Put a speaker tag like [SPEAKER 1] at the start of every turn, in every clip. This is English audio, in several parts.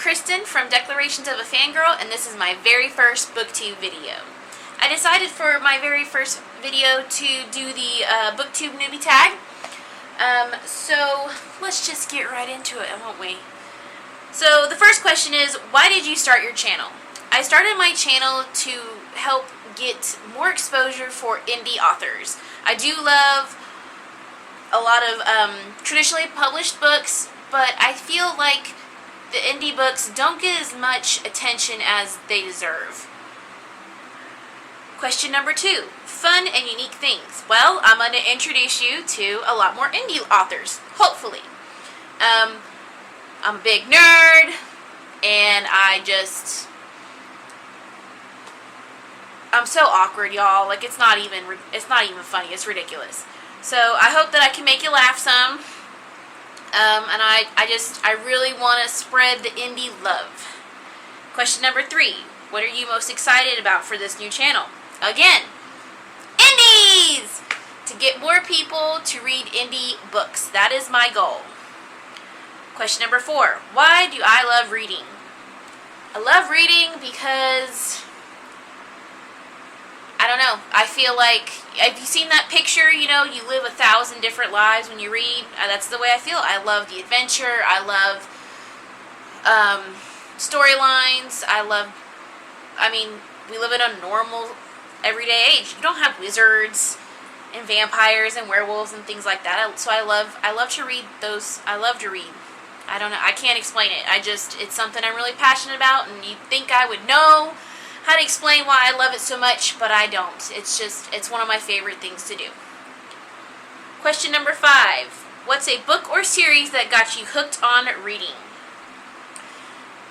[SPEAKER 1] Kristen from Declarations of a Fangirl, and this is my very first BookTube video. I decided for my very first video to do the BookTube newbie tag. So let's just get right into it, won't we? So the first question is, why did you start your channel? I started my channel to help get more exposure for indie authors. I do love a lot of traditionally published books, but I feel like the indie books don't get as much attention as they deserve. Question number 2, fun and unique things. Well, I'm going to introduce you to a lot more indie authors, hopefully. I'm a big nerd, and I'm so awkward, y'all. Like, it's not even funny. It's ridiculous. So I hope that I can make you laugh some. And I really want to spread the indie love. Question number 3. What are you most excited about for this new channel? Again, indies! To get more people to read indie books. That is my goal. Question number 4. Why do I love reading? I love reading because, I don't know, I feel like, have you seen that picture, you know, you live 1,000 different lives when you read? That's the way I feel. I love the adventure. I love storylines. We live in a normal, everyday age. You don't have wizards and vampires and werewolves and things like that. So I love to read those. I love to read. I don't know. I can't explain it. It's something I'm really passionate about, and you'd think I would know how to explain why I love it so much, but I don't. It's one of my favorite things to do. Question number 5. What's a book or series that got you hooked on reading?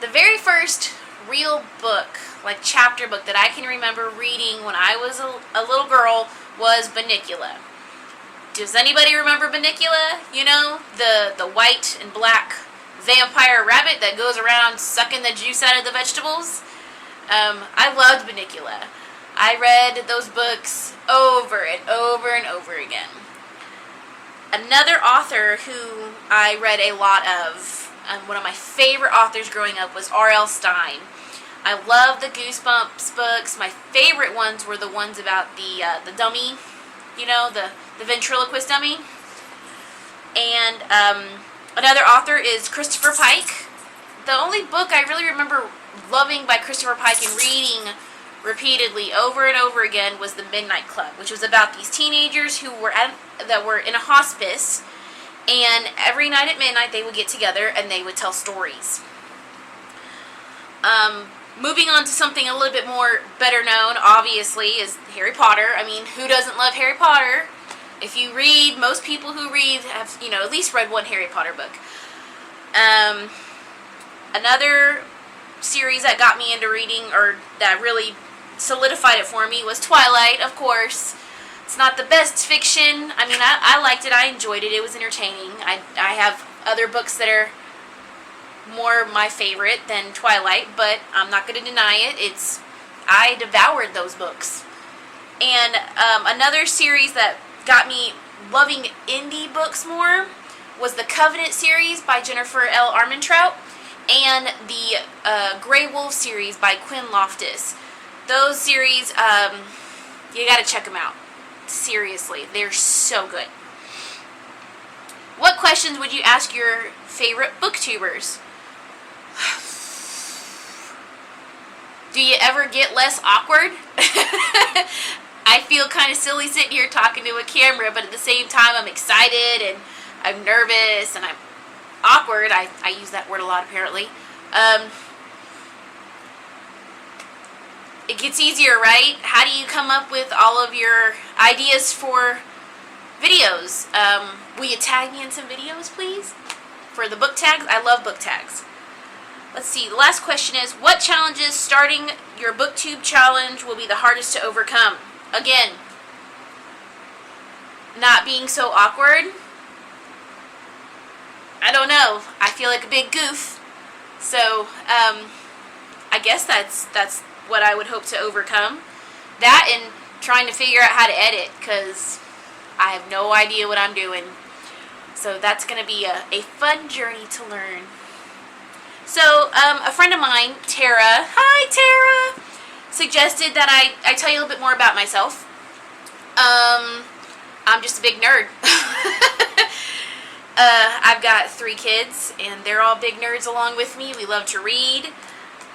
[SPEAKER 1] The very first real book, like chapter book, that I can remember reading when I was a little girl was Bunnicula. Does anybody remember Bunnicula? You know, the white and black vampire rabbit that goes around sucking the juice out of the vegetables? I loved Bunnicula. I read those books over and over and over again. Another author who I read a lot of, one of my favorite authors growing up, was R.L. Stine. I love the Goosebumps books. My favorite ones were the ones about the dummy, you know, the ventriloquist dummy. And another author is Christopher Pike. The only book I really remember loving by Christopher Pike and reading repeatedly over and over again was The Midnight Club, which was about these teenagers who were in a hospice, and every night at midnight they would get together and they would tell stories. Moving on to something a little bit more better known, obviously, is Harry Potter. I mean, who doesn't love Harry Potter? If you read, most people who read have, you know, at least read one Harry Potter book. Another series that got me into reading, or that really solidified it for me, was Twilight, of course. It's not the best fiction. I mean, I liked it. I enjoyed it. It was entertaining. I have other books that are more my favorite than Twilight, but I'm not going to deny it. I devoured those books. And another series that got me loving indie books more was the Covenant series by Jennifer L. Armentrout and the Grey Wolf series by Quinn Loftus. Those series, you got to check them out. Seriously, they're so good. What questions would you ask your favorite booktubers? Do you ever get less awkward? I feel kind of silly sitting here talking to a camera, but at the same time I'm excited and I'm nervous and I'm awkward. I use that word a lot, apparently. It gets easier, right? How do you come up with all of your ideas for videos? Will you tag me in some videos, please? For the book tags? I love book tags. Let's see, the last question is, what challenges starting your BookTube challenge will be the hardest to overcome? Again, not being so awkward. I don't know. I feel like a big goof. So, I guess that's what I would hope to overcome. That and trying to figure out how to edit, because I have no idea what I'm doing. So that's going to be a fun journey to learn. So, a friend of mine, Tara, hi Tara, suggested that I tell you a little bit more about myself. I'm just a big nerd. I've got 3 kids, and they're all big nerds along with me. We love to read.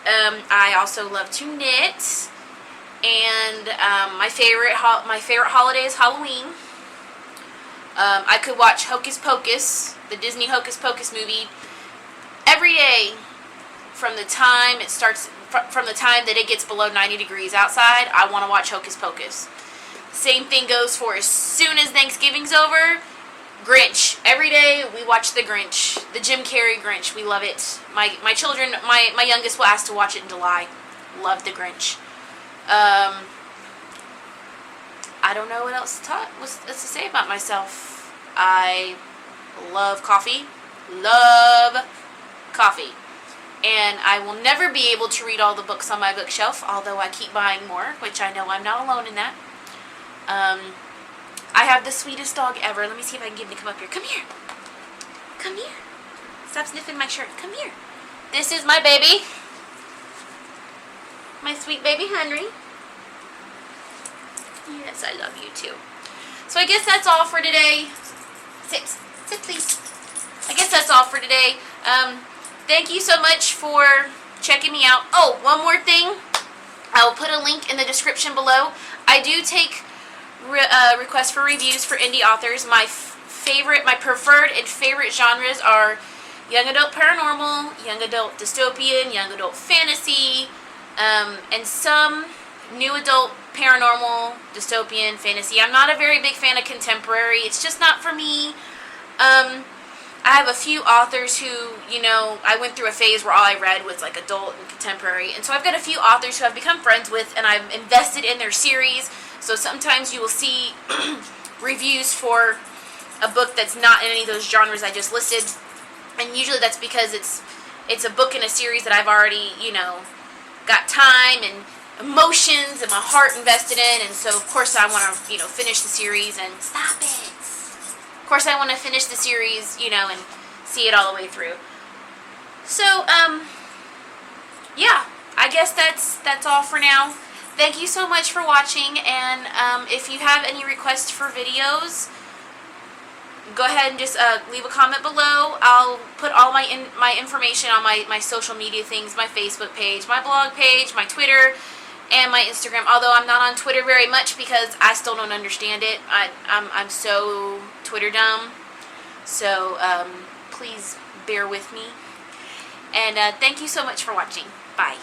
[SPEAKER 1] I also love to knit, and my favorite holiday is Halloween. I could watch Hocus Pocus, the Disney Hocus Pocus movie, every day from the time that it gets below 90 degrees outside. I want to watch Hocus Pocus. Same thing goes for as soon as Thanksgiving's over. Grinch. Every day we watch the Grinch. The Jim Carrey Grinch. We love it. My children, my youngest will ask to watch it in July. Love the Grinch. I don't know what else to say about myself. I love coffee. Love coffee. And I will never be able to read all the books on my bookshelf, although I keep buying more, which I know I'm not alone in that. I have the sweetest dog ever. Let me see if I can get him to come up here. Come here. Come here. Stop sniffing my shirt. Come here. This is my baby. My sweet baby Henry. Yes, I love you too. So I guess that's all for today. Sit. Sit, please. I guess that's all for today. Thank you so much for checking me out. Oh, one more thing. I'll put a link in the description below. I do take requests for reviews for indie authors. My preferred and favorite genres are young adult paranormal, young adult dystopian, young adult fantasy, and some new adult paranormal, dystopian, fantasy. I'm not a very big fan of contemporary. It's just not for me. I have a few authors who, I went through a phase where all I read was like adult and contemporary. And so I've got a few authors who I've become friends with, and I'm invested in their series. So sometimes you will see reviews for a book that's not in any of those genres I just listed. And usually that's because it's a book in a series that I've already, got time and emotions and my heart invested in. And so, of course, I want to, finish the series and stop it. Of course, I want to finish the series, and see it all the way through. So, yeah, I guess that's all for now. Thank you so much for watching, and if you have any requests for videos, go ahead and just leave a comment below. I'll put all my information on my social media things, my Facebook page, my blog page, my Twitter, and my Instagram. Although I'm not on Twitter very much because I still don't understand it. I'm so Twitter dumb. So please bear with me. And thank you so much for watching. Bye.